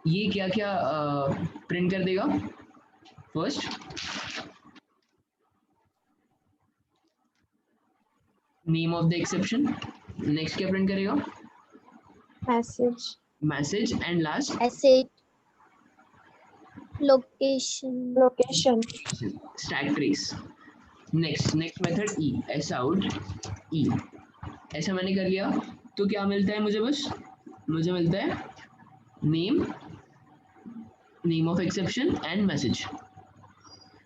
ये क्या क्या प्रिंट कर देगा? First name of the exception, next क्या प्रिंट करेगा? Message, message, and last asset, location, location, stack trace. Next method E, S out E. ऐसा मैंने कर लिया तो क्या मिलता है मुझे? बस मुझे मिलता है name of exception and message,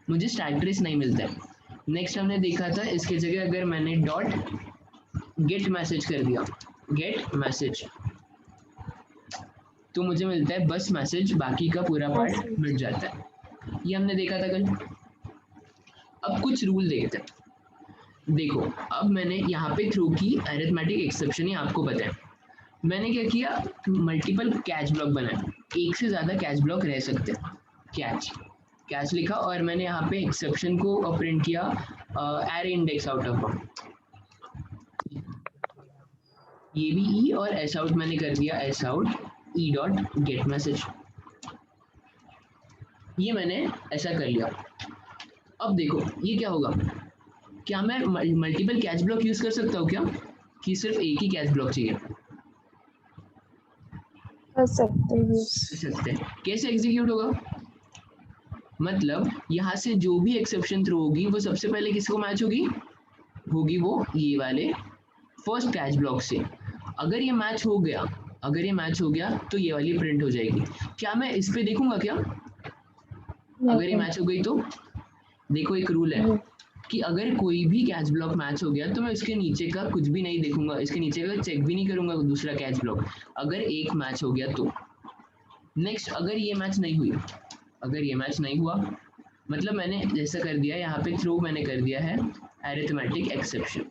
मुझे स्टैक ट्रेस नहीं मिलता है। नेक्स्ट हमने देखा था इसकी जगह अगर मैंने डॉट गेट मैसेज कर दिया, गेट मैसेज, तो मुझे मिलता है बस मैसेज, बाकी का पूरा पार्ट मिट जाता है। ये हमने देखा था कल। अब कुछ रूल देखते हैं। देखो अब मैंने यहाँ पे थ्रो की अरिथमेटिक एक्सेप्शन ही आपको पता है। मैंने क्या किया, मल्टीपल कैच ब्लॉक बनाए, एक से ज्यादा कैच ब्लॉक रह सकते हैं। कैच लिखा और मैंने यहाँ पे एक्सेप्शन को प्रिंट किया array index out of bound, ये भी ई और एस आउट मैंने कर दिया S out E dot gate message, ये मैंने ऐसा कर लिया। अब देखो ये क्या होगा, क्या मैं मल्टीपल कैच ब्लॉक यूज कर सकता हूँ क्या, कि सिर्फ एक ही कैच ब्लॉक चाहिए? कर सकते हैं। कैसे एग्जीक्यूट होगा? मतलब यहाँ से जो भी एक्सेप्शन थ्रो होगी वो सबसे पहले किसको मैच होगी वो ये वाले फर्स्ट कैच ब्लॉक से। अगर ये मैच हो गया तो ये वाली प्रिंट हो जाएगी। क्या मैं इस पे देखूंगा क्या? अगर ये मैच हो गई तो देखो एक रूल है कि अगर कोई भी कैच ब्लॉक मैच हो गया तो मैं इसके नीचे का कुछ भी नहीं देखूंगा, इसके नीचे का चेक भी नहीं करूंगा दूसरा कैच ब्लॉक, अगर एक मैच हो गया तो। नेक्स्ट अगर ये मैच नहीं हुआ, मतलब मैंने जैसा कर दिया यहाँ पे थ्रो मैंने कर दिया है arithmetic exception.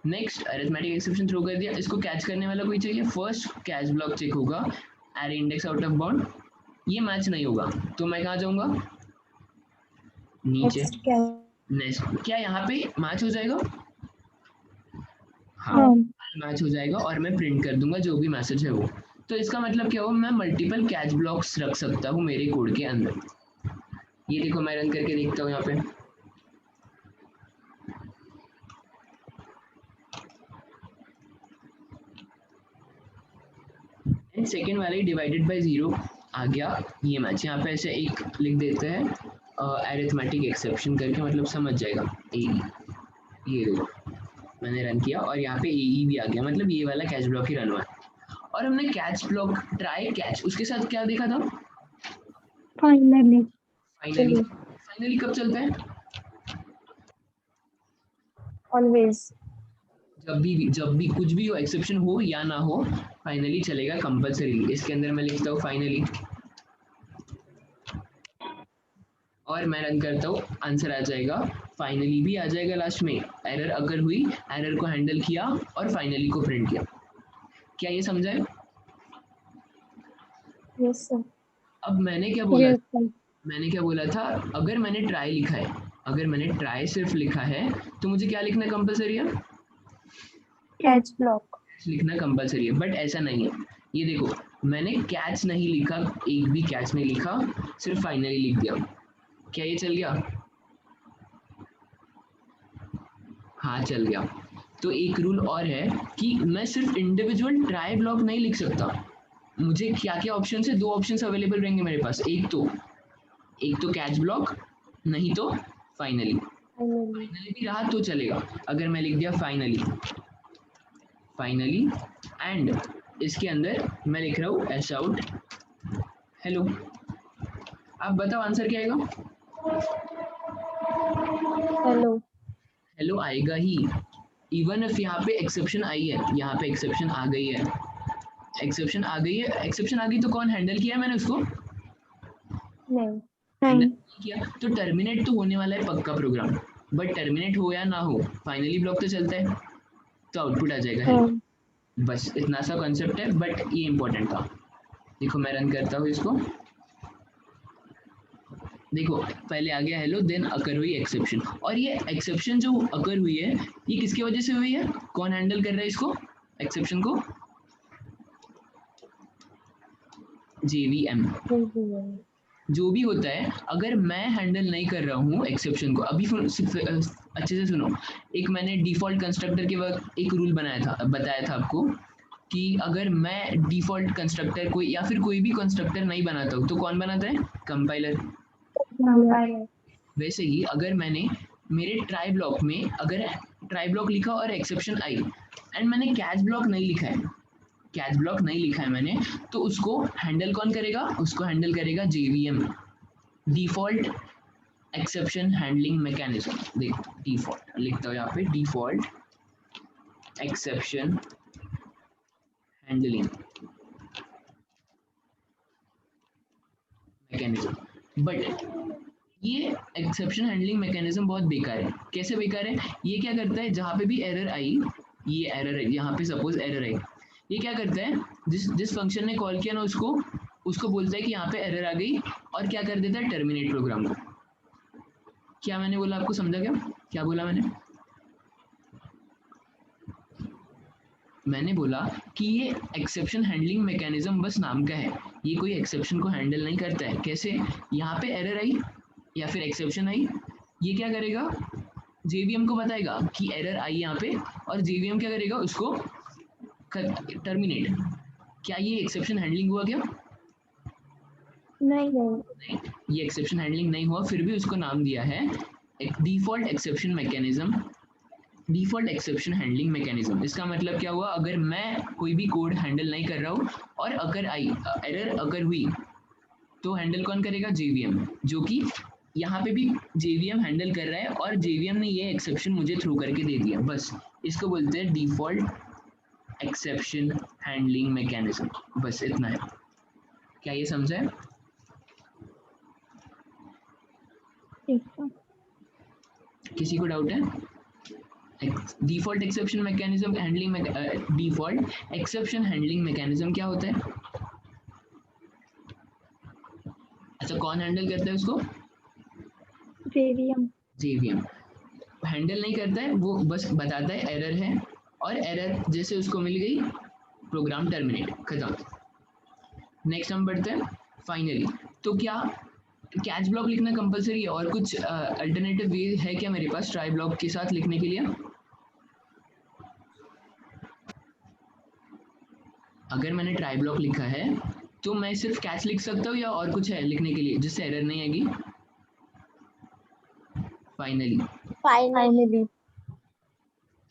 Next arithmetic exception throw कर दिया, इसको कैच करने वाला कोई चाहिए, फर्स्ट कैच ब्लॉक चेक होगा array index out of bound, ये मैच नहीं होगा तो मैं कहाँ जाऊंगा? नीचे। नेक्स्ट क्या यहाँ पे मैच हो जाएगा? हाँ मैच हो जाएगा और मैं प्रिंट कर दूंगा जो भी मैसेज है वो। तो इसका मतलब क्या हुआ, मैं मल्टीपल कैच ब्लॉक्स रख सकता हूँ मेरे कोड के अंदर। ये देखो मैं रन करके देखता हूँ यहाँ पे, एंड सेकेंड वाले डिवाइडेड बाय 0 आ गया ये मैच। यहाँ पे ऐसे एक लिख देते हैं अरिथमेटिक एक्सेप्शन करके, मतलब समझ जाएगा ए, ये देखो मैंने रन किया और यहाँ पे ए भी आ गया, मतलब ये वाला कैच ब्लॉक ही रन हुआ। और हमने कैच ब्लॉक ट्राई कैच उसके साथ क्या देखा था? फाइनली कब चलता है? ऑलवेज, जब भी कुछ भी हो, एक्सेप्शन हो या ना हो, फाइनली चलेगा कंपल्सरी। इसके अंदर मैं लिखता हूँ फाइनली और मैं रन करता हूँ, आंसर आ जाएगा फाइनली भी आ जाएगा लास्ट में। एरर अगर हुई, एरर को हैंडल किया और फाइनली को प्रिंट किया। क्या ये समझा है? Yes sir. अब मैंने क्या बोला था, अगर मैंने ट्राई सिर्फ लिखा है तो मुझे क्या लिखना कंपल्सरी है? कैच ब्लॉक लिखना कंपल्सरी है, बट ऐसा नहीं है। ये देखो मैंने कैच नहीं लिखा, एक भी कैच नहीं लिखा, सिर्फ फाइनली लिख दिया। क्या ये चल गया? हाँ चल गया। तो एक रूल और है कि मैं सिर्फ इंडिविजुअल ट्राई ब्लॉक नहीं लिख सकता, मुझे क्या क्या ऑप्शन है, 2 ऑप्शन अवेलेबल रहेंगे मेरे पास, एक तो कैच ब्लॉक, नहीं तो फाइनली भी रहा तो चलेगा। अगर मैं लिख दिया फाइनली एंड इसके अंदर मैं लिख रहा हूँ एस आउट हेलो, आप बताओ आंसर क्या आएगा? हेलो आएगा ही, इवन इफ यहाँ पे एक्सेप्शन आई है, यहाँ पे एक्सेप्शन आ गई है, एक्सेप्शन आ गई तो कौन हैंडल किया मैंने उसको? नहीं किया, तो टर्मिनेट तो होने वाला है पक्का प्रोग्राम, बट टर्मिनेट हो या ना हो फाइनली ब्लॉक तो चलता है, तो आउटपुट आ जाएगा है। बस इतना सा कॉन्सेप्ट है, बट ये इंपॉर्टेंट था। देखो मैं रन करता हूँ इसको, देखो पहले आ गया हेलो, देन अकर हुई एक्सेप्शन, और ये एक्सेप्शन जो अकर हुई है ये किसकी वजह से हुई है, कौन हैंडल कर रहा है इसको एक्सेप्शन को? JVM जो भी होता है, अगर मैं हैंडल नहीं कर रहा हूँ एक्सेप्शन को, अभी अच्छे से सुनो, एक मैंने डिफॉल्ट कंस्ट्रक्टर के वक्त एक रूल बताया था आपको कि अगर मैं डिफॉल्ट कंस्ट्रक्टर कोई या फिर कोई भी कंस्ट्रक्टर नहीं बनाता हूँ तो कौन बनाता है? कंपाइलर। वैसे ही अगर मैंने मेरे ट्राई ब्लॉक में अगर ट्राई ब्लॉक लिखा और एक्सेप्शन आई एंड मैंने कैच ब्लॉक नहीं लिखा है, कैच ब्लॉक नहीं लिखा है मैंने, तो उसको हैंडल कौन करेगा? उसको हैंडल करेगा JVM, default exception handling mechanism. देखो डिफॉल्ट लिखता हूँ यहाँ पे, default exception handling mechanism. But ये एक्सेप्शन हैंडलिंग मैकेनिज्म बहुत बेकार है। कैसे बेकार है? ये क्या करता है, जहाँ पे भी एरर आई, ये एरर है, यहाँ पे सपोज एरर आई, ये क्या करता है, जिस फंक्शन ने कॉल किया ना उसको बोलता है कि यहाँ पे एरर आ गई और क्या कर देता है? टर्मिनेट प्रोग्राम को। क्या मैंने बोला आपको समझा क्या? क्या बोला मैंने बोला कि ये एक्सेप्शन हैंडलिंग मैकेनिज्म बस नाम का है, ये कोई एक्सेप्शन को हैंडल नहीं करता है। कैसे? यहाँ पे एरर आई या फिर एक्सेप्शन आई, ये क्या करेगा? JVM को बताएगा कि एरर आई यहाँ पे, और JVM क्या करेगा? उसको टर्मिनेट। क्या ये एक्सेप्शन हैंडलिंग हुआ क्या? नहीं, ये एक्सेप्शन हैंडलिंग नहीं हुआ, फिर भी उसको नाम दिया है default exception mechanism, default exception handling mechanism. इसका मतलब क्या हुआ? अगर मैं कोई भी कोड हैंडल नहीं कर रहा हूँ और अगर एरर अगर हुई तो हैंडल कौन करेगा? JVM, जो कि यहाँ पे भी JVM हैंडल कर रहा है और JVM ने ये एक्सेप्शन मुझे थ्रू करके दे दिया। बस इसको बोलते हैं डिफॉल्ट एक्सेप्शन हैंडलिंग मैकेनिज्म। बस इतना है। क्या ये समझा है? किसी को डाउट है? Default exception mechanism handling default exception handling mechanism क्या होता है? अच्छा, कौन हैंडल करता है उसको? JVM हैंडल नहीं करता है, वो बस बताता है एरर है, और एरर जैसे उसको मिल गई, प्रोग्राम टर्मिनेट, खत्म। नेक्स्ट हम बढ़ते हैं फाइनली। तो क्या कैच ब्लॉक लिखना कंपलसरी है और कुछ अल्टरनेटिव वे है क्या मेरे पास ट्राई ब्लॉक के साथ लिखने के लिए? अगर मैंने ट्राई ब्लॉक लिखा है तो मैं सिर्फ कैच लिख सकता हूँ या और कुछ है लिखने के लिए जिससे एरर नहीं आएगी? फाइनली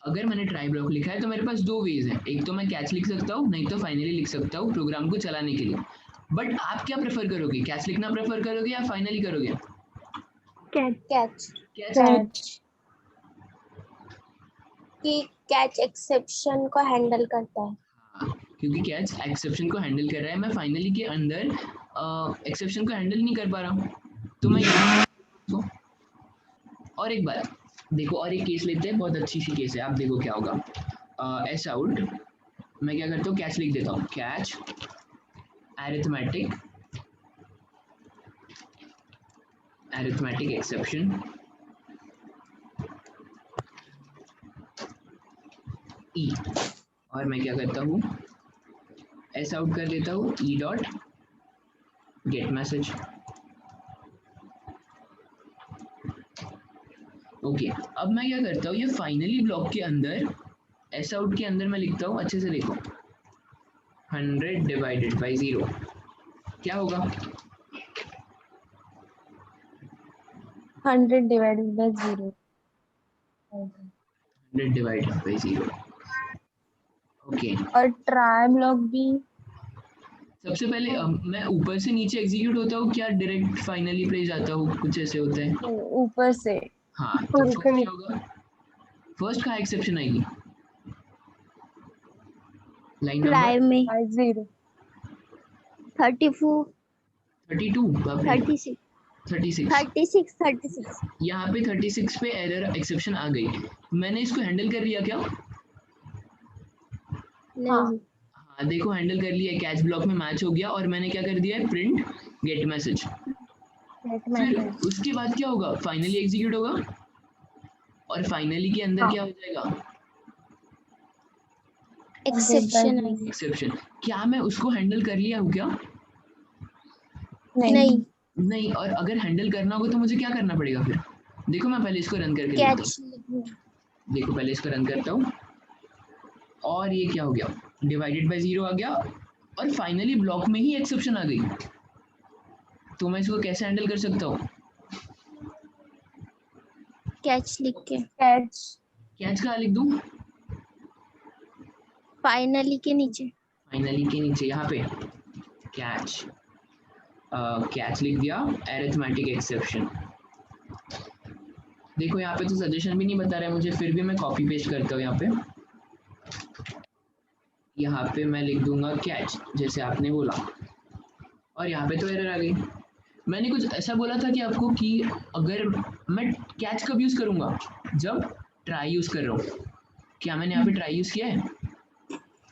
अगर मैंने ट्राई ब्लॉक लिखा है तो मेरे पास दो वेज हैं, एक तो मैं कैच लिख सकता हूँ, नहीं तो फाइनली लिख सकता हूँ प्रोग्राम को चलाने के लिए। बट आप क्या प्रेफर करोगे? कैच लिखना प्रेफर करोगे या फाइनली करोगे? कैच कि कैच एक्सेप्शन को हैंडल करता है। हाँ, क्योंकि कैच एक्सेप्शन को हैंडल कर रहा है, मैं फाइनली के अंदर एक्सेप्शन को हैंडल नहीं कर पा रहा हूँ, तो मैं तो और एक बात देखो, और एक केस लेते हैं, बहुत अच्छी सी केस है, आप देखो क्या होगा। एस आउट मैं क्या करता हूँ, कैच लिख देता हूँ, कैच अरिथमेटिक एक्सेप्शन ई, और मैं क्या करता हूँ, एस आउट कर देता हूँ E dot gate message. Okay, अब मैं क्या करता हूँ, ये फाइनली ब्लॉक के अंदर एस आउट के अंदर मैं लिखता हूँ, अच्छे से देखो, 100 डिवाइडेड बाई 0 क्या होगा? 100 divided by 0 100 divided by 0। Okay, और ट्राई ब्लॉक भी सबसे पहले मैं ऊपर से नीचे एग्जीक्यूट होता हूँ क्या डायरेक्ट फाइनली पे जाता हूँ? कुछ ऐसे होता है। ऊपर से। हाँ, तो फर्स्ट क्या होगा? फर्स्ट का एक्सेप्शन आएगी लाइन ट्राई नंबर में 0 34 32 36 यहाँ पे 36 पे एरर एक्सेप्शन आ गई, मैंने इसको हैंडल कर लिया क्या? नहीं। हाँ देखो, हैंडल कर लिया, कैच ब्लॉक में मैच हो गया, और मैंने क्या कर दिया है, प्रिंट गेट मैसेज। फिर उसके बाद क्या होगा, फाइनली एग्जीक्यूट होगा, और फाइनली के अंदर क्या हो जाएगा, एक्सेप्शन एक्सेप्शन। क्या मैं उसको हैंडल कर लिया हूँ क्या? नहीं, नहीं, और अगर हैंडल करना होगा तो मुझे क्या करना पड़ेगा फिर? देखो मैं पहले इसको रन करके देखता कैच लिखना। हूँ। देखो पहले इसको रन करता हूँ और ये क्या हो गया, डिवाइडेड बाय 0 आ गया और फाइनली ब्लॉक में ही एक्सेप्शन आ गई। तो मैं इसको कैसे हैंडल कर सकता हूँ? कैच लिख के कैच कैच कहाँ लिख दूँ? फाइनली के नीचे। फाइनली के नीचे यहाँ पे कैच, कैच लिख दिया, अरिथमेटिक एक्सेप्शन। देखो यहाँ पे तो सजेशन भी नहीं बता रहा है मुझे, फिर भी मैं कॉपी पेस्ट करता हूँ। यहाँ पे मैं लिख दूंगा कैच जैसे आपने बोला और यहाँ पे तो एरर आ गई। मैंने कुछ ऐसा बोला था कि आपको कि अगर मैं कैच कब यूज करूंगा, जब ट्राई यूज कर रहा हूँ। क्या मैंने यहाँ पे ट्राई यूज किया है?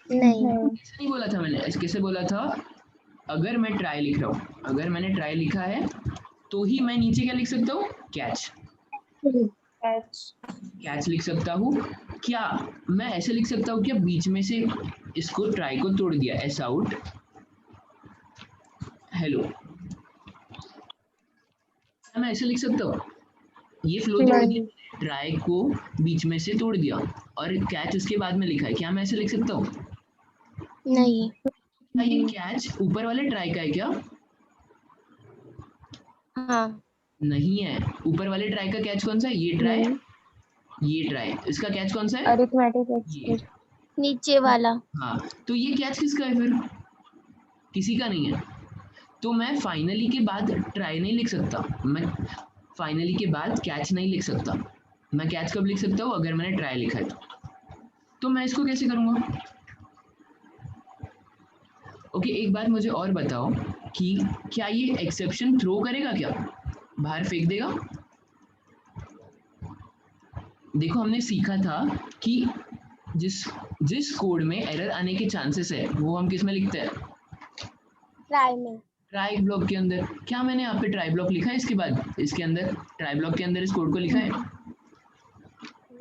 नहीं, ऐसा नहीं बोला था मैंने, ऐसे कैसे बोला था? अगर मैं ट्राई लिख रहा हूँ, अगर मैंने ट्राई लिखा है तो ही मैं नीचे क्या लिख सकता हूँ? कैच। कैच कैच लिख सकता हूँ। क्या मैं ऐसे लिख सकता हूँ क्या बीच में से इसको ट्राई को तोड़ दिया, एस आउट हेलो, क्या मैं ऐसे लिख सकता हूँ? ये फ्लो तोड़ दिया, ट्राई को बीच में से तोड़ दिया और कैच उसके बाद में लिखा है, क्या मैं ऐसे लिख सकता हूँ? नहीं, क्या ये कैच ऊपर वाले ट्राई का है क्या? हाँ, नहीं है। ऊपर वाले ट्राई का कैच कौन सा है? ये ट्राई, ये ट्राई, इसका कैच कौन सा है? अरिथमेटिक ये। एक्सप्रेशन नीचे वाला। हाँ, तो ये कैच किसका है फिर? किसी का नहीं है। तो मैं फाइनली के बाद ट्राई नहीं लिख सकता, मैं फाइनली के बाद कैच नहीं लिख सकता। मैं कैच कब लिख सकता हूँ? अगर मैंने ट्राई लिखा है तो मैं इसको कैसे करूँगा? ओके, एक बात मुझे और बताओ कि क्या ये एक्सेप्शन थ्रो करेगा, क्या बाहर फेंक देगा? देखो हमने सीखा था कि जिस जिस कोड में एरर आने के चांसेस है वो हम किस में लिखते हैं? ट्राई में। ट्राई ब्लॉक के अंदर। क्या मैंने यहाँ पे ट्राई ब्लॉक लिखा है? इसके बाद इसके अंदर ट्राई ब्लॉक के अंदर इस कोड को लिखा है?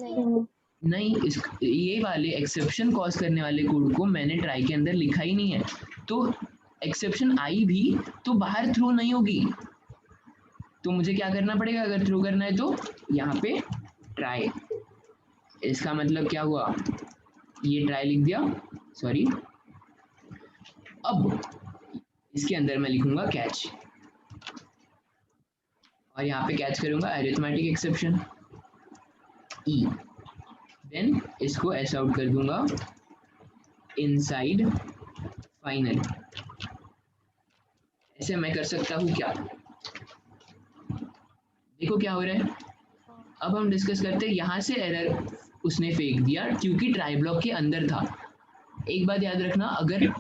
नहीं, नहीं, इस ये वाले एक्सेप्शन कॉज करने वाले कोड को मैंने ट्राई के अंदर लिखा ही नहीं है। तो एक्सेप्शन आई भी तो बाहर थ्रो नहीं होगी। तो मुझे क्या करना पड़ेगा अगर थ्रो करना है तो? यहाँ पे ट्राई, इसका मतलब क्या हुआ, ये ट्राई लिख दिया, सॉरी। अब इसके अंदर मैं लिखूंगा कैच और यहाँ पे कैच करूंगा अरिथमेटिक एक्सेप्शन ई, देन इसको एस आउट कर दूंगा इनसाइड फाइनल। ऐसे मैं कर सकता हूँ क्या? देखो क्या हो रहा है। अब हम डिस्कस करते हैं, यहाँ से एरर उसने फेंक दिया क्योंकि ट्राई ब्लॉक के अंदर था। एक बात याद रखना, अगर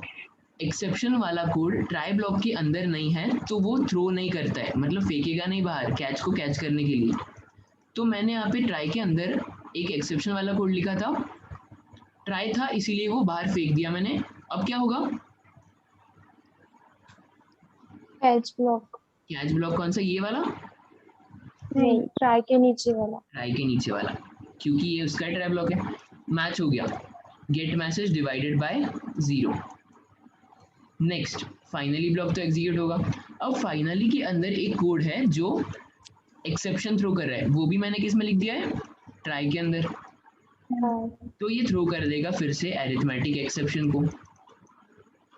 एक्सेप्शन वाला कोड ट्राई ब्लॉक के अंदर नहीं है तो वो थ्रो नहीं करता है, मतलब फेंकेगा नहीं बाहर कैच को कैच करने के लिए। तो मैंने यहाँ पे ट्राई के अंदर एक एक्सेप्शन वाला कोड लिखा था, ट्राई था इसीलिए वो बाहर फेंक दिया मैंने। अब क्या होगा? कैच ब्लॉक कैच ब्लॉक कौन सा? ये वाला? नहीं, ट्राई के नीचे वाला। ट्राई के नीचे वाला, क्योंकि ये उसका ट्राई ब्लॉक है। मैच हो गया, gate message divided by 0। Next finally block तो एग्जीक्यूट होगा। अब फाइनली के अंदर एक कोड है जो एक्सेप्शन थ्रो कर रहा है, वो भी मैंने किस में लिख दिया है? ट्राई के अंदर। तो ये थ्रो कर देगा फिर से अरिथमेटिक एक्सेप्शन को,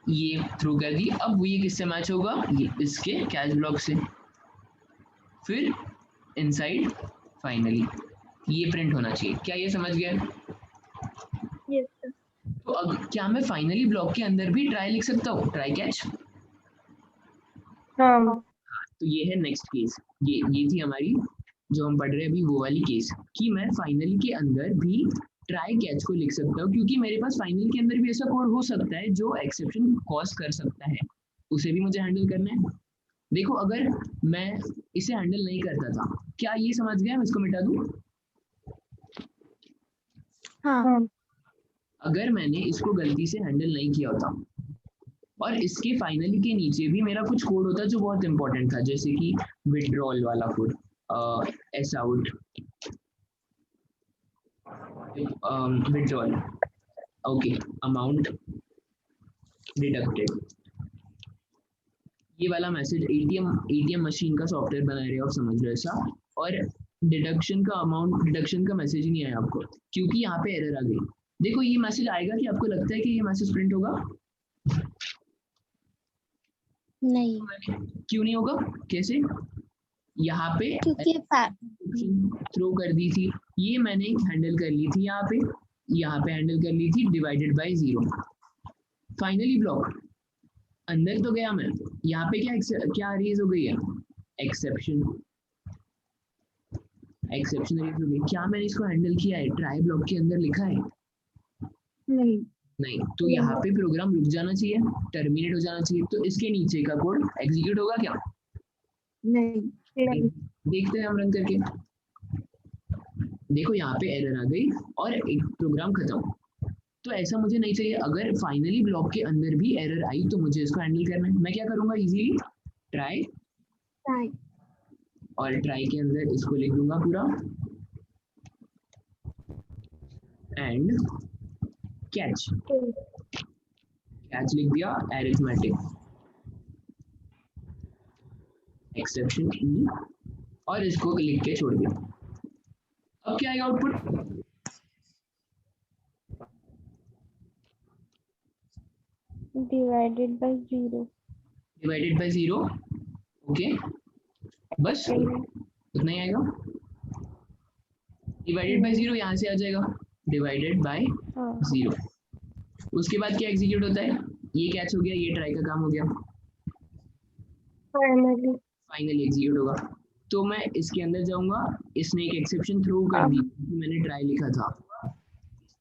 ये थ्रो कर दी। अब ये किससे मैच होगा? ये इसके कैच ब्लॉक से। फिर इनसाइड फाइनली ये प्रिंट होना चाहिए। क्या ये समझ गया? तो अब क्या मैं फाइनली ब्लॉक के अंदर भी ट्राई लिख सकता हूँ, ट्राई कैच? हाँ, तो ये है नेक्स्ट केस, ये थी हमारी जो हम पढ़ रहे हैं अभी वो वाली केस, कि मैं फाइनली के अंदर भी ट्राई कैच को लिख सकता हूँ क्योंकि मेरे पास फाइनल के अंदर भी ऐसा कोड हो सकता है जो एक्सेप्शन कॉज कर सकता है, उसे भी मुझे हैंडल करना है। देखो अगर मैं इसे हैंडल नहीं करता था, क्या ये समझ गया? मैं इसको मिटा दूं। हाँ, अगर मैंने इसको गलती से हैंडल नहीं किया होता और इसके फाइनली के नीचे भी मेरा कुछ कोड होता जो बहुत इंपॉर्टेंट था, जैसे कि विड्रॉल वाला code, S out withdrawal, okay, amount deducted, ये वाला मैसेज एटीएम मशीन का सॉफ्टवेयर बना रहे हो आप, समझ रहे हो ऐसा। और डिडक्शन का मैसेज ही नहीं आया आपको क्योंकि यहाँ पे एरर आ गई। देखो ये मैसेज आएगा कि आपको लगता है कि ये मैसेज प्रिंट होगा? नहीं, क्यों नहीं होगा? कैसे? यहाँ पे क्योंकि थ्रो कर दी थी, ये मैंने हैंडल कर ली थी, यहाँ पे हैंडल कर ली थी डिवाइडेड बाय 0। फाइनली ब्लॉक अंदर तो गया मैं, यहाँ पे क्या रेज हो गई है? एक्सेप्शन रेज हो गई। क्या मैंने इसको हैंडल किया है? ट्राई ब्लॉक के अंदर लिखा है? नहीं। तो यहाँ पे प्रोग्राम रुक जाना चाहिए, टर्मिनेट हो जाना चाहिए। तो इसके नीचे का कोड एग्जीक्यूट होगा क्या? नहीं। देखते हैं हम रन करके। देखो यहाँ पे एरर आ गई और एक प्रोग्राम खत्म। तो ऐसा मुझे नहीं चाहिए। अगर फाइनली ब्लॉक के अंदर भी एरर आई तो मुझे इसको हैंडल करना है। मैं क्या करूंगा? इजीली ट्राई, और ट्राई के अंदर इसको लिख दूंगा पूरा एंड कैच लिख दिया, अरिथमेटिक एक्सेप्शन ई, और इसको लिख के छोड़ दिया। अब क्या आएगा output? Divided by 0। Divided by 0। Okay, बस उतना ही आएगा। डिवाइडेड बाय 0 यहाँ से आ जाएगा, डिवाइडेड बाय 0। उसके बाद क्या एग्जीक्यूट होता है? ये कैच हो गया, ये ट्राई का काम हो गया, फाइनली एग्जीक्यूट होगा। तो मैं इसके अंदर जाऊंगा, इसने एक एक्सेप्शन थ्रो कर दी, मैंने ट्राई लिखा था,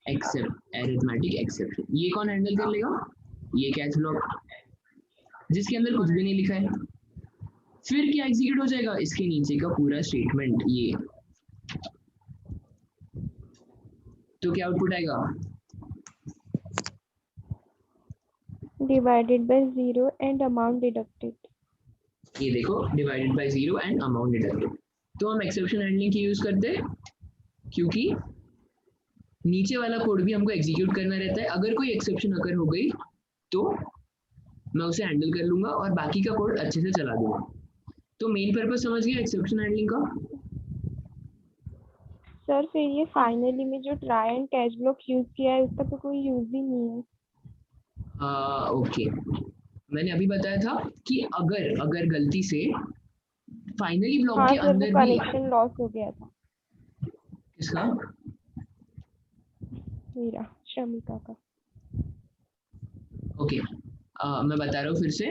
एक्सेप्ट अरिथमेटिक एक्सेप्शन। ये कौन हैंडल कर लेगा? ये कैच ब्लॉक जिसके अंदर कुछ भी नहीं लिखा है। फिर क्या एग्जीक्यूट हो जाएगा? इसके नीचे का पूरा स्टेटमेंट ये। तो क्या आउटपुट आएगा? Divided by 0 and amount deducted. ये देखो, divided by 0 and amount deducted. तो हम एक्सेप्शन हैंडलिंग की यूज करते हैं क्योंकि नीचे वाला कोड भी हमको एग्जीक्यूट करना रहता है। अगर कोई एक्सेप्शन अगर हो गई तो मैं उसे हैंडल कर लूंगा और बाकी का कोड अच्छे से चला दूंगा। तो मेन पर्पस समझ गया एक्सेप्शन हैंडलिंग का? सर फिर ये फाइनली में जो try and catch block use किया है उसका तो कोई यूज ही नहीं है। ओके, मैंने अभी बताया था कि अगर गलती से फाइनली ब्लॉक के अंदर भी कनेक्शन लॉस हो गया था। किसका? मेरा, शमिका का। ओके, मैं बता रहा हूँ फिर से।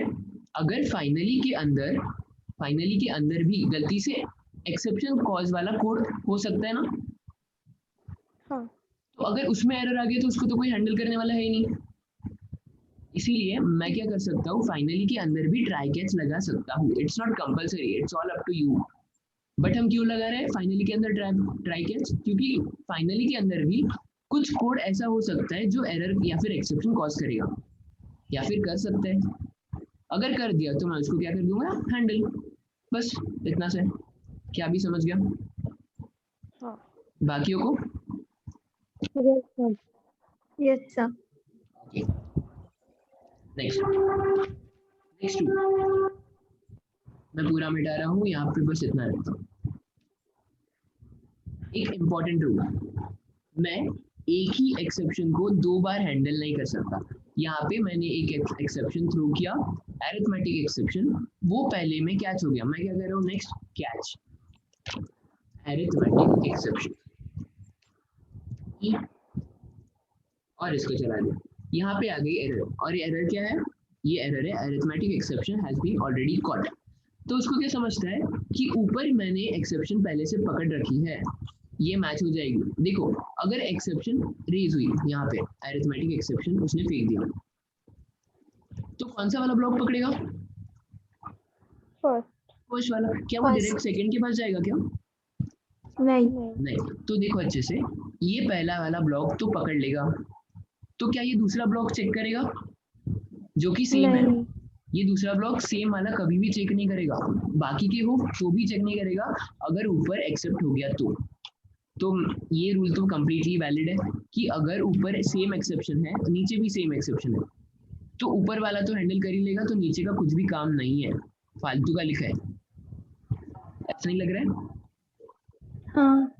अगर फाइनली के अंदर भी गलती से एक्सेप्शन कॉज वाला कोड हो सकता है ना? हाँ। तो अगर उसमें एरर आ गया तो उसको तो कोई हैंडल करने वाला है ही नहीं। इसीलिए मैं क्या कर सकता हूँ, फाइनली के अंदर भी ट्राई कैच लगा सकता हूँ। It's not compulsory, it's all up to you. But हम क्यों लगा रहे हैं फाइनली के अंदर ट्राई कैच? क्योंकि फाइनली के अंदर भी कुछ कोड ऐसा हो सकता है जो एरर या फिर एक्सेप्शन कॉज करेगा, या फिर कर सकता है। अगर कर दिया तो मैं उसको क्या कर दूंगा? हैंडल। बस इतना से। क्या भी समझ गया? हाँ। बाकियों को? Yes sir. ओके, नेक्स्ट मैं पूरा मिटा रहा हूँ, यहाँ पे बस इतना रखता हूँ। एक इम्पॉर्टेंट रूल, मैं एक ही एक्सेप्शन को 2 बार हैंडल नहीं कर सकता। यहाँ पे मैंने एक एक्सेप्शन थ्रो किया, अरिथमेटिक एक्सेप्शन, वो पहले में कैच हो गया। मैं क्या कर रहा हूँ नेक्स्ट? कैच अरिथमेटिक एक्सेप्शन, और इसको चला दिया। यहाँ पे आ गई एरर, और ये एरर क्या है? ये एरर है arithmetic exception has been already caught. तो उसको क्या समझता है कि ऊपर मैंने एक्सेप्शन पहले से पकड़ रखी है, ये मैच हो जाएगी। देखो, अगर एक्सेप्शन रेज हुई यहाँ पे, अरिथमेटिक एक्सेप्शन उसने फेंक दिया, तो कौन सा वाला ब्लॉक पकड़ेगा? फर्स्ट वाला। क्या वो डायरेक्ट सेकंड के पास जाएगा क्या? नहीं। तो देखो अच्छे से, ये पहला वाला ब्लॉक तो पकड़ लेगा, तो क्या ये दूसरा ब्लॉक चेक करेगा जो कि सेम है? ये दूसरा ब्लॉक सेम वाला कभी भी चेक नहीं करेगा, बाकी के हो तो भी चेक नहीं करेगा अगर ऊपर एक्सेप्ट हो गया तो ये रूल तो कंप्लीटली वैलिड है कि अगर ऊपर सेम एक्सेप्शन है नीचे भी सेम एक्सेप्शन है, तो ऊपर वाला तो हैंडल कर ही लेगा, तो नीचे का कुछ भी काम नहीं है, फालतू का लिखा है, ऐसा नहीं लग रहा है? हाँ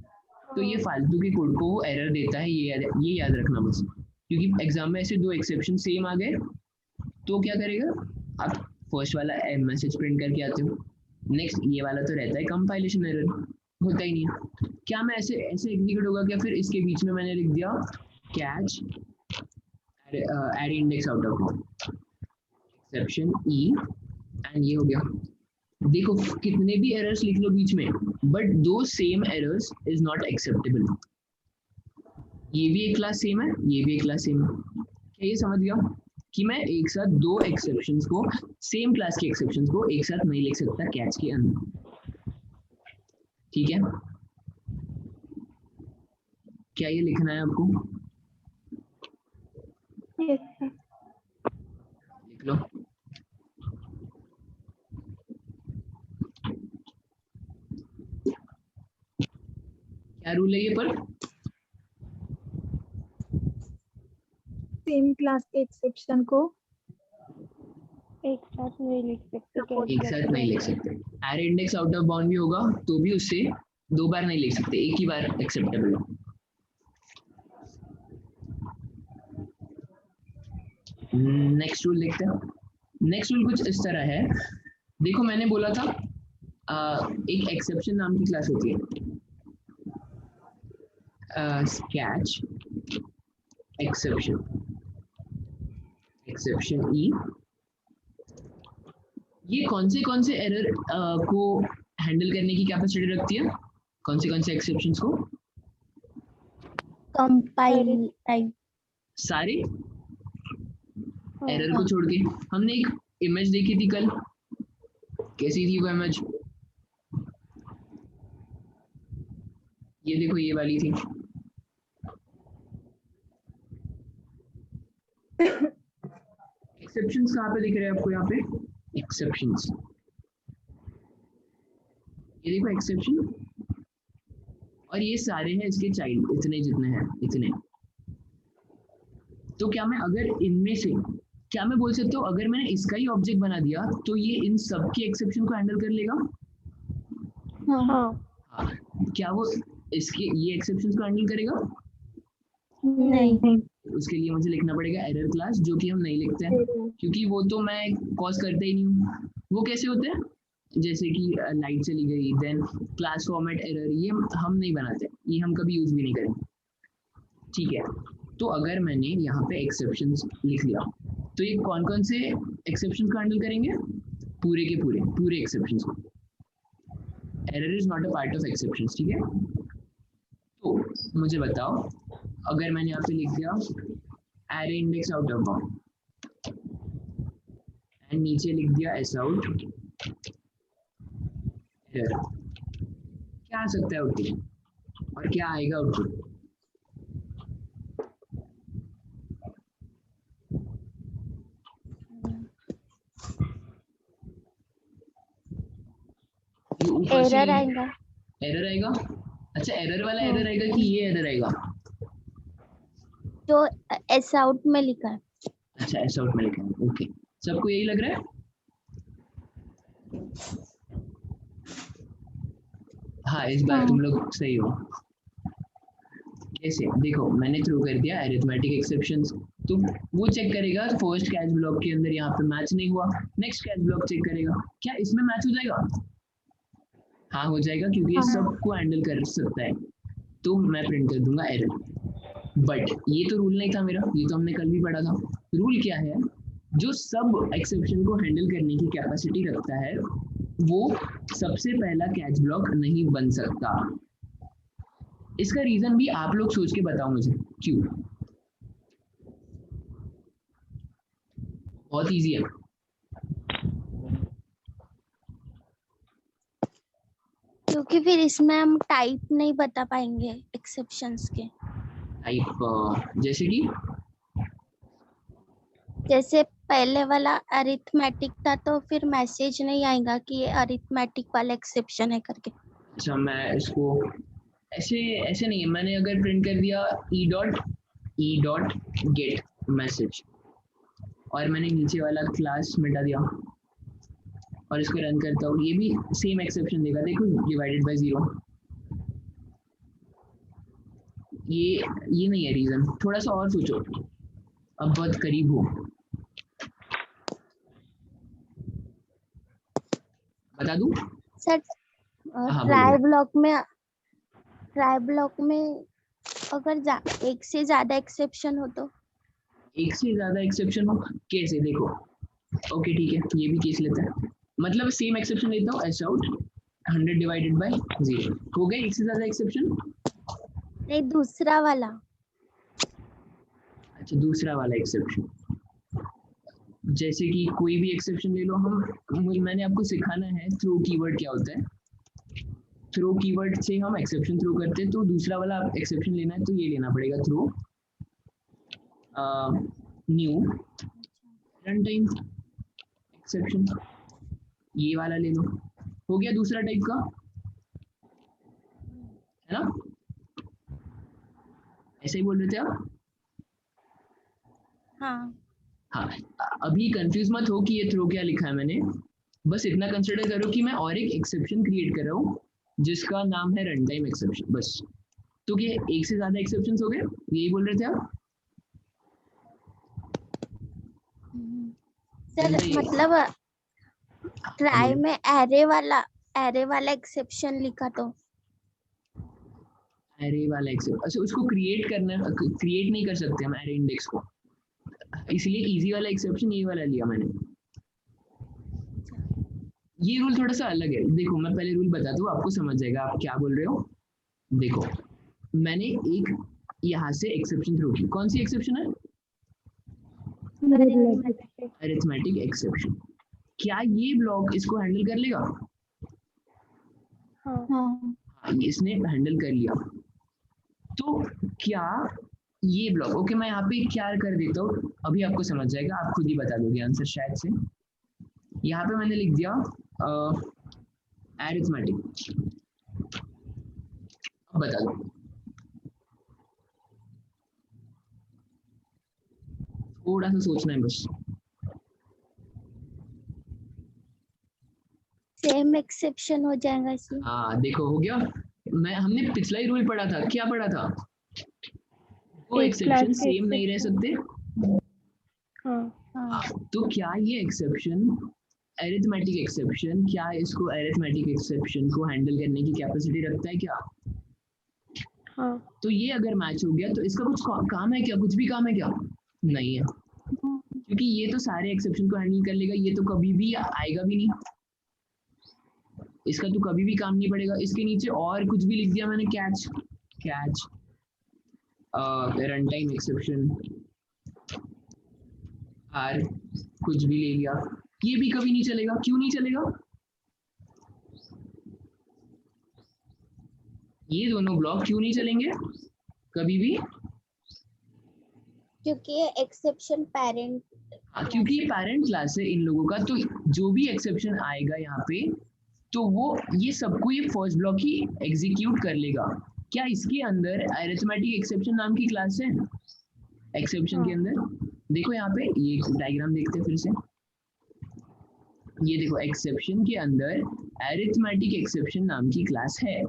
तो ये फालतू के कोड को वो एरर देता है, ये याद रखना बस, क्योंकि एग्जाम में ऐसे दो एक्सेप्शन सेम आ गए तो क्या करेगा, आप फर्स्ट वाला मैसेज प्रिंट करके आते हो, नेक्स्ट ये वाला तो रहता है कंपाइलेशन एरर, होता ही नहीं है। क्या मैं ऐसे ऐसे एग्जीक्यूट होगा क्या? फिर इसके बीच में मैंने लिख दिया कैच एड index out of exception e, एंड ये हो गया। देखो कितने भी एरर्स लिख लो बीच में, बट दो same errors is not acceptable. ये भी एक क्लास सेम है, ये भी एक क्लास सेम है, क्या ये समझ गया कि मैं एक साथ दो एक्सेप्शंस को, सेम क्लास के एक्सेप्शंस को एक साथ नहीं लिख सकता कैच के अंदर, ठीक है? क्या ये लिखना है आपको? Yes sir. लिख लो। क्या रूल है ये पर? सेम क्लास के एक्सेप्शन को एक साथ नहीं लिख सकते, एक साथ नहीं लिख सकते। एड इंडेक्स आउट ऑफ बाउंड भी होगा तो भी उससे दो बार नहीं लिख सकते, एक ही बार एक्सेप्टेबल है। नेक्स्ट रूल देखते हैं। नेक्स्ट रूल कुछ इस तरह है, देखो मैंने बोला था एक एक्सेप्शन नाम की क्लास होती है, कैच एक्सेप्शन, एक्सेप्शन ई, ये कौन से एरर को हैंडल करने की कैपेसिटी रखती है? कौन से एक्सेप्शंस को? कंपाइल टाइप सारे एरर को छोड़ के। हमने एक इमेज देखी थी कल, कैसी थी वो इमेज? ये देखो ये वाली थी, एक्सेप्शंस कहाँ पे दिख रहे हैं आपको? यहाँ पे एक्सेप्शंस, ये देखो एक्सेप्शन, और ये सारे हैं इसके चाइल्ड, इतने जितने हैं इतने। तो क्या मैं अगर इनमें से, क्या मैं बोल सकता हूँ अगर मैंने इसका ही ऑब्जेक्ट बना दिया तो ये इन सब के एक्सेप्शन को हैंडल कर लेगा? हाँ। क्या वो इसके ये एक्सेप्शंस को हैंडल करेगा? नहीं। उसके लिए मुझे लिखना पड़ेगा एरर क्लास, जो कि हम नहीं लिखते हैं क्योंकि वो तो मैं कॉज करता ही नहीं हूँ। वो कैसे होते हैं? जैसे कि लाइट चली गई, देन क्लास फॉर्मेट एरर, ये हम नहीं बनाते, ये हम कभी यूज भी नहीं करेंगे, ठीक है? तो अगर मैंने यहाँ पे एक्सेप्शंस लिख लिया तो ये कौन से एक्सेप्शंस को हैंडल करेंगे? पूरे के पूरे एक्सेप्शंस को। Error is not a part of exceptions, ठीक है? तो मुझे बताओ, अगर मैंने यहाँ पे लिख दिया array index out of bound and नीचे लिख दिया एस आउट एरर, क्या आ सकता है आउटपुट और क्या आएगा आउटपुट? एरर आएगा। एरर आएगा? अच्छा, एरर वाला एरर आएगा कि ये एरर आएगा? जो एस आउट में लिखा है। अच्छा, एस आउट में लिखा है, ओके। सबको यही लग रहा है? हाँ, इस बार तुम लोग सही हो। कैसे? देखो मैंने थ्रू कर दिया अरिथमेटिक एक्सेप्शंस, तो वो चेक करेगा फर्स्ट कैच ब्लॉक के अंदर यहाँ पे मैच नहीं हुआ, नेक्स्ट कैच ब्लॉक चेक करेगा क्या इसमें मैच हो जाएगा? हाँ हो जाएगा, क्योंकि ये सबको हैंडल कर सकता है, तो मैं प्रिंट कर दूंगा एरर। बट ये तो रूल नहीं था मेरा, ये तो हमने कल भी पढ़ा था। रूल क्या है? जो सब एक्सेप्शन को हैंडल करने की कैपेसिटी रखता है वो सबसे पहला कैच ब्लॉक नहीं बन सकता। इसका रीजन भी आप लोग सोच के बताओ मुझे, क्यों? बहुत इजी है। क्योंकि फिर इसमें हम टाइप नहीं बता पाएंगे एक्सेप्शंस के। टाइप जैसे कि जैसे पहले वाला अरिथमेटिक था तो फिर मैसेज नहीं आएगा कि ये अरिथमेटिक वाला एक्सेप्शन है करके। अच्छा, मैं इसको ऐसे नहीं है, मैंने अगर प्रिंट कर दिया ई डॉट गेट मैसेज, और मैंने नीचे वाला क्लास मिटा दिया और इसको रन करता हूँ, ये भी सेम एक्सेप्शन देगा, देखो डिवाइडेड बाय 0। ये नहीं है रीजन, थोड़ा सा और सोचो, अब बहुत करीब हो, बता दूं? सर हाँ ट्राई ब्लॉक में अगर एक से ज्यादा एक्सेप्शन हो तो? एक से ज्यादा एक्सेप्शन हो कैसे, देखो ओके ठीक है, ये भी केस लेता है, मतलब सेम एक्सेप्शन लेता हूँ, एस आउट 100 डिवाइडेड बाय 0 हो गया एक से ज्यादा एक्सेप्शन। नहीं, दूसरा वाला। अच्छा दूसरा वाला एक्सेप्शन, जैसे कि कोई भी एक्सेप्शन ले लो, मैंने आपको सिखाना है थ्रो कीवर्ड क्या होता है, थ्रो कीवर्ड से हम एक्सेप्शन थ्रो करते हैं, तो दूसरा वाला एक्सेप्शन लेना है तो ये लेना पड़ेगा, throw new run time exception, ये वाला ले लो, हो गया दूसरा टाइप का, है ना? ऐसे ही बोल रहे थे आप? हाँ, अभी कंफ्यूज मत हो कि ये थ्रो क्या लिखा है मैंने, बस इतना कंसिडर करो कि मैं और एक एक्सेप्शन क्रिएट कर रहा हूँ जिसका नाम है रन टाइम एक्सेप्शन, बस। तो क्या एक से ज्यादा एक्सेप्शंस हो गए, यही बोल रहे थे आप? सर मतलब ट्राई में एरे वाला एक्सेप्शन लिखा तो? एरे वाला एक्सेप्शन, अच्छा उसको क्रिएट नहीं कर सकते हम एरे इंडेक्स को, इसलिए इजी वाला एक्सेप्शन ये वाला लिया मैंने। ये रूल थोड़ा सा अलग है, देखो मैं पहले रूल बता दूं, आपको समझ जाएगा आप क्या बोल रहे हो। देखो मैंने एक यहाँ से एक्सेप्शन थ्रो की, कौन सी एक्सेप्शन है? Arithmetic exception. क्या ये ब्लॉक इसको हैंडल कर लेगा? हाँ, इसने हैंडल कर लिया। तो क्या ये ब्लॉक, ओके मैं यहाँ पे क्या कर देता हूँ, अभी आपको समझ जाएगा, आप खुद ही बता दोगे आंसर शायद से। यहाँ पे मैंने लिख दिया अरिथमेटिक, अब बता दो, थोड़ा सा सोचना है बस। सेम एक्सेप्शन हो जाएगा इसमें। हाँ देखो हो गया, हमने पिछला ही रूल पढ़ा था, क्या पढ़ा था? वो एक्सेप्शन सेम नहीं रह सकते। हाँ। तो क्या ये एक्सेप्शन अरिथमेटिक एक्सेप्शन, क्या इसको अरिथमेटिक एक्सेप्शन को हैंडल करने की कैपेसिटी रखता है क्या? हाँ। तो ये अगर मैच हो गया तो इसका कुछ काम है क्या, कुछ भी काम है क्या? नहीं है, क्योंकि ये तो सारे एक्सेप्शन को हैंडल कर लेगा, ये तो कभी भी आएगा भी नहीं, इसका तो कभी भी काम नहीं पड़ेगा। इसके नीचे और कुछ भी लिख दिया मैंने, catch run time exception or, कुछ भी ले लिया, ये भी कभी नहीं चलेगा। क्यों नहीं चलेगा? ये दोनों ब्लॉक क्यों नहीं चलेंगे कभी भी? क्योंकि ये एक्सेप्शन पेरेंट, क्योंकि ये पेरेंट क्लास है इन लोगों का, तो जो भी एक्सेप्शन आएगा यहाँ पे तो वो ये सबको ये फर्स्ट ब्लॉक ही एग्जीक्यूट कर लेगा। क्या इसके अंदर अरिथमेटिक एक्सेप्शन नाम की क्लास है? एक्सेप्शन के अंदर देखो, यहाँ पे ये डायग्राम देखते हैं फिर से, ये देखो एक्सेप्शन के अंदर अरिथमेटिक एक्सेप्शन नाम की क्लास है।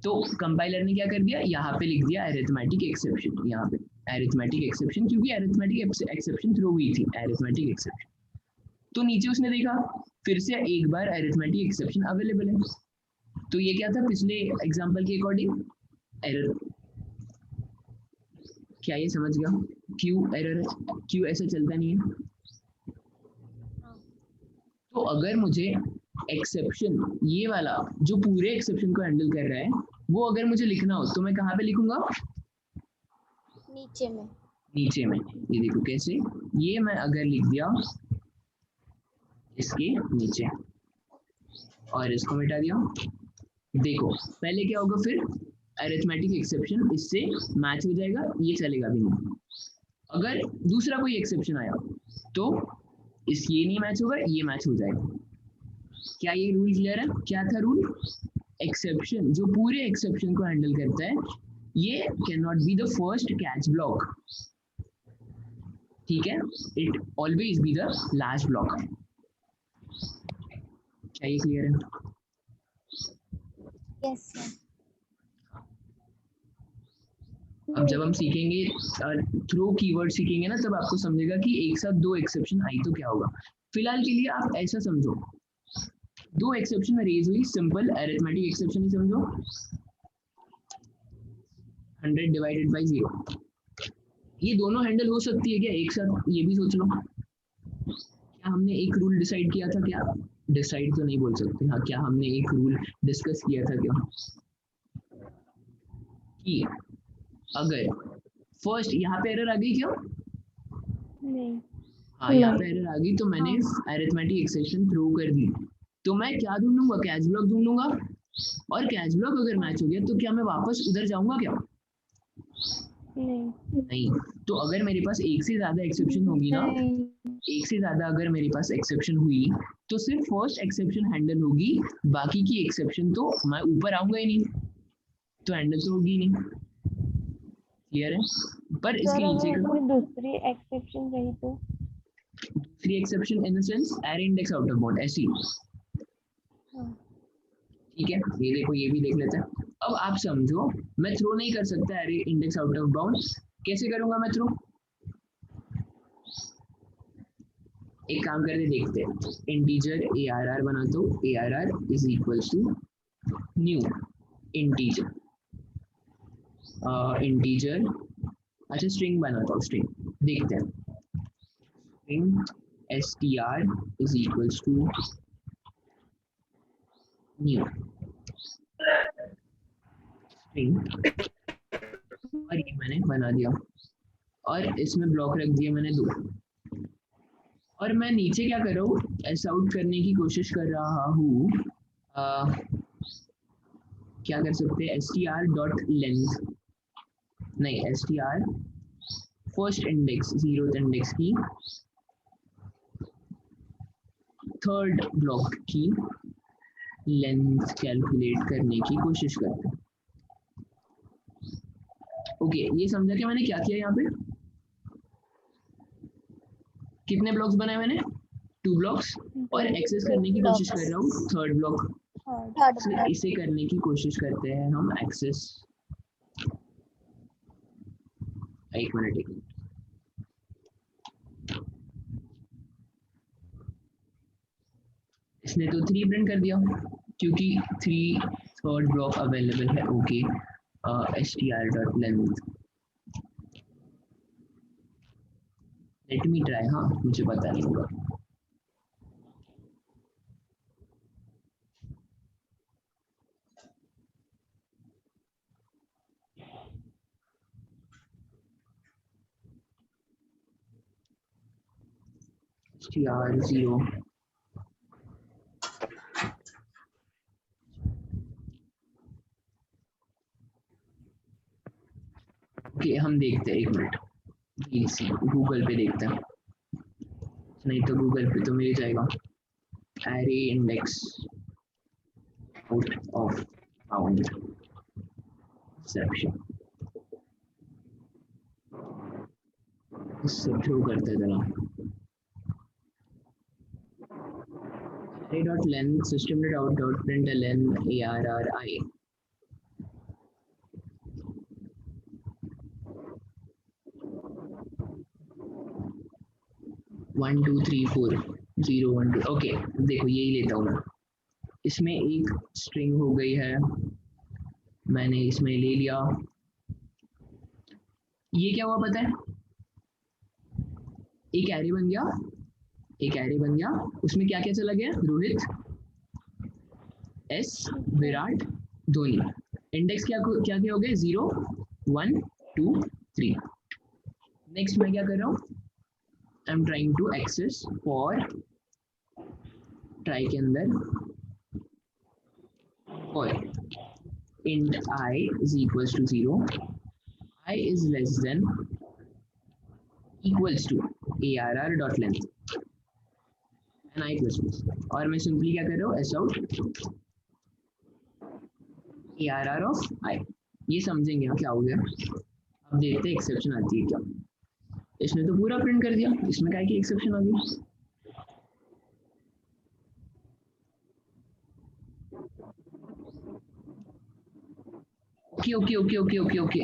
तो कंपाइलर ने क्या कर दिया, यहाँ पे लिख दिया अरिथमेटिक एक्सेप्शन, यहाँ पे अरिथमेटिक एक्सेप्शन, क्योंकि अरिथमेटिक एक्सेप्शन थ्रो हुई थी अरिथमेटिक एक्सेप्शन। तो नीचे उसने देखा फिर से एक बार अरिथमेटिक एक्सेप्शन अवेलेबल है, तो ये क्या था पिछले एग्जांपल के अकॉर्डिंग एरर। क्या ये समझ गया क्यों एरर है, क्यों ऐसा चलता नहीं है? तो अगर मुझे एक्सेप्शन ये वाला जो पूरे एक्सेप्शन को हैंडल कर रहा है वो अगर मुझे लिखना हो तो मैं कहाँ पे लिखूंगा? नीचे में। ये देखो कैसे, ये मैं अगर लिख दिया इसके नीचे और इसको मिटा दिया, देखो पहले क्या होगा, फिर अरिथमेटिक एक्सेप्शन इससे मैच हो जाएगा, ये चलेगा भी नहीं। अगर दूसरा कोई एक्सेप्शन आया तो ये नहीं मैच होगा, ये मैच हो जाएगा। क्या ये रूल क्लियर है? क्या था रूल? एक्सेप्शन जो पूरे एक्सेप्शन को हैंडल करता है ये can not be the first catch block. ठीक है, it always be the last block. क्या ये क्लियर है? Yes sir. अब जब हम सीखेंगे थ्रो कीवर्ड सीखेंगे ना, तब आपको समझेगा कि एक साथ दो एक्सेप्शन आई तो क्या होगा। फिलहाल के लिए आप ऐसा समझो, दो एक्सेप्शन रेज हुई, सिंपल अरिथमेटिक एक्सेप्शन ही समझो, 100 डिवाइडेड बाई 0। ये दोनों हैंडल हो सकती है क्या एक साथ, ये भी सोच लो। क्या हमने एक रूल डिसाइड किया था क्या? डिसाइड तो नहीं बोल सकते, हाँ क्या हमने एक रूल डिस्कस किया था क्या कि अगर फर्स्ट यहाँ पे एरर आ गई क्या? नहीं। हाँ यहाँ पे एरर आ गई तो मैंने अरिथमेटिक एक्सेप्शन थ्रो कर दी, तो मैं क्या ढूंढूंगा? Catch block ढूंढूंगा। और कैच ब्लॉक अगर मैच हो गया तो क्या मैं वापस उधर जाऊंगा क्या? नहीं। तो अगर मेरे पास एक से ज्यादा एक्सेप्शन होगी ना, एक से ज्यादा अगर मेरे पास एक्सेप्शन हुई तो सिर्फ फर्स्ट एक्सेप्शन हैंडल होगी, बाकी की एक्सेप्शन तो मैं ऊपर आऊंगा ही नहीं, तो हैंडल तो होगी नहीं। क्लियर है? पर इसके नीचे का दूसरी एक्सेप्शन रही तो दूसरी exception in the sense array index out of bound ऐसी। ठीक है, ये देखो ये भी देख लेते हैं। अब आप समझो, मैं थ्रो नहीं कर सकता array index out of bound, कैसे करूंगा मैं थ्रो? एक काम करके देखते हैं, इंटीजर ARR बनाता हूँ, ARR is equals to new integer, integer अच्छा स्ट्रिंग बनाता हूँ, स्ट्रिंग देखते हैं, string str is equals to new string, और ये मैंने बना दिया और इसमें ब्लॉक रख दिया मैंने 2। और मैं नीचे क्या कर रहा हूँ, एस आउट करने की कोशिश कर रहा हूँ, क्या कर सकते हैं, str.length नहीं, str first index 0th index की थर्ड ब्लॉक की लेंथ कैलकुलेट करने की कोशिश करते हैं। ओके, ये समझा कि मैंने क्या किया यहाँ पे? कितने ब्लॉक्स बनाए मैंने? 2 ब्लॉक्स, और एक्सेस करने की कोशिश कर रहा हूँ थर्ड ब्लॉक। इसे करने की कोशिश करते हैं हम एक्सेस। एक मिनट इसने तो 3 प्रिंट कर दिया क्योंकि 3 थर्ड ब्लॉक अवेलेबल है। Okay, str.length let me try, हाँ मुझे पता नहीं होगा। str0 ओके, हम देखते हैं एक मिनट, गूगल पे देखते हैं, नहीं तो गूगल पे तो मिल जाएगा array index out of bound section, इससे थ्रू करते हैं जरा। array.length system.out.println arri 1 2 3 4 0 1 2। ओके देखो यही लेता हूँ मैं, इसमें एक स्ट्रिंग हो गई है, मैंने इसमें ले लिया। ये क्या हुआ पता है? एक एरे बन गया, एक एरे बन गया, उसमें क्या क्या चला गया? रोहित, एस, विराट, धोनी। इंडेक्स क्या क्या क्या हो गए? 0 1 2 3। नेक्स्ट मैं क्या कर रहा हूँ, I am trying to access for, try के अंदर for int I is equals to 0, I is less than equals to arr.length and I plus plus, और मैं सिंपली क्या कर रहा हूँ, s out arr of I। ये समझेंगे क्या हो गया? अब देखते हैं एक्सेप्शन आती है क्या। इसने तो पूरा प्रिंट कर दिया, इसमें क्या की एक्सेप्शन आ गई। Okay okay okay okay okay okay,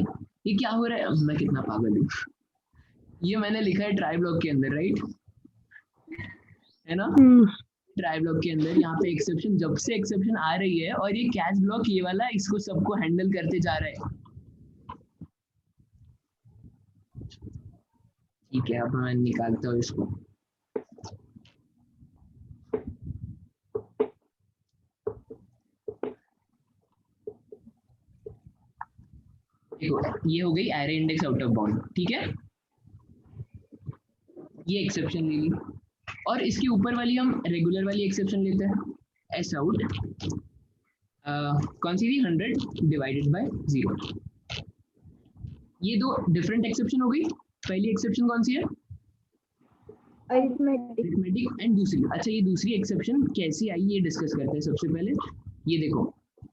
ये क्या हो रहा है, मैं कितना पागल हूँ। ये मैंने लिखा है ट्राई ब्लॉक के अंदर, राइट, है ना। ट्राई ब्लॉक के अंदर यहाँ पे एक्सेप्शन, जब से एक्सेप्शन आ रही है और ये कैच ब्लॉक ये वाला इसको सबको हैंडल करते जा रहा है। ठीक है, अब मैं निकालता हूँ इसको। देखो ये हो गई array index out of bound, ठीक है, ये एक्सेप्शन ले ली। और इसके ऊपर वाली हम रेगुलर वाली एक्सेप्शन लेते हैं, एस आउट कौन सी थी, 100 डिवाइडेड बाय 0। ये दो डिफरेंट एक्सेप्शन हो गई। पहली एक्सेप्शन कौन सी है, अरिथमेटिक। अरिथमेटिक, एंड दूसरी, अच्छा ये दूसरी एक्सेप्शन कैसी आई ये डिस्कस करते हैं। सबसे पहले ये देखो,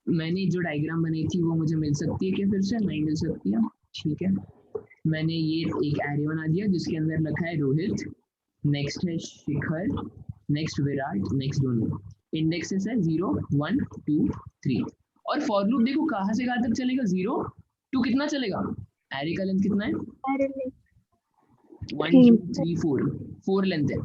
मैंने जो डायग्राम बनाई थी वो मुझे मिल सकती है क्या, फिर से नहीं मिल सकती है, ठीक है। मैंने ये एक एरे बना दिया जिसके अंदर लिखा है रोहित, नेक्स्ट है Shikhar, next Virat, next Dhoni. Indexes है 0 1 2 3। और फॉर लूप देखो कहाँ से कहाँ तक चलेगा, 0 टू कितना चलेगा, एरे का लेंथ कितना है, 1 2 3 4, 4 लेंथ है।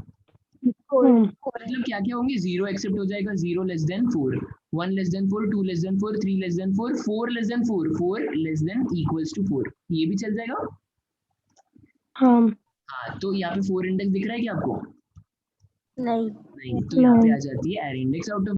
मतलब क्या क्या होंगे, 0 एक्सेप्ट हो जाएगा, 0 less than 4, 1 less than 4, 2 less than 4, 3 less than 4, 4 less than 4, 4 less than equals to 4, ये भी चल जाएगा। हाँ, तो यहाँ पे 4 इंडेक्स दिख रहा है क्या आपको, नहीं नहीं, तो यहाँ पे आ जाती है एरे इंडेक्स आउट ऑफ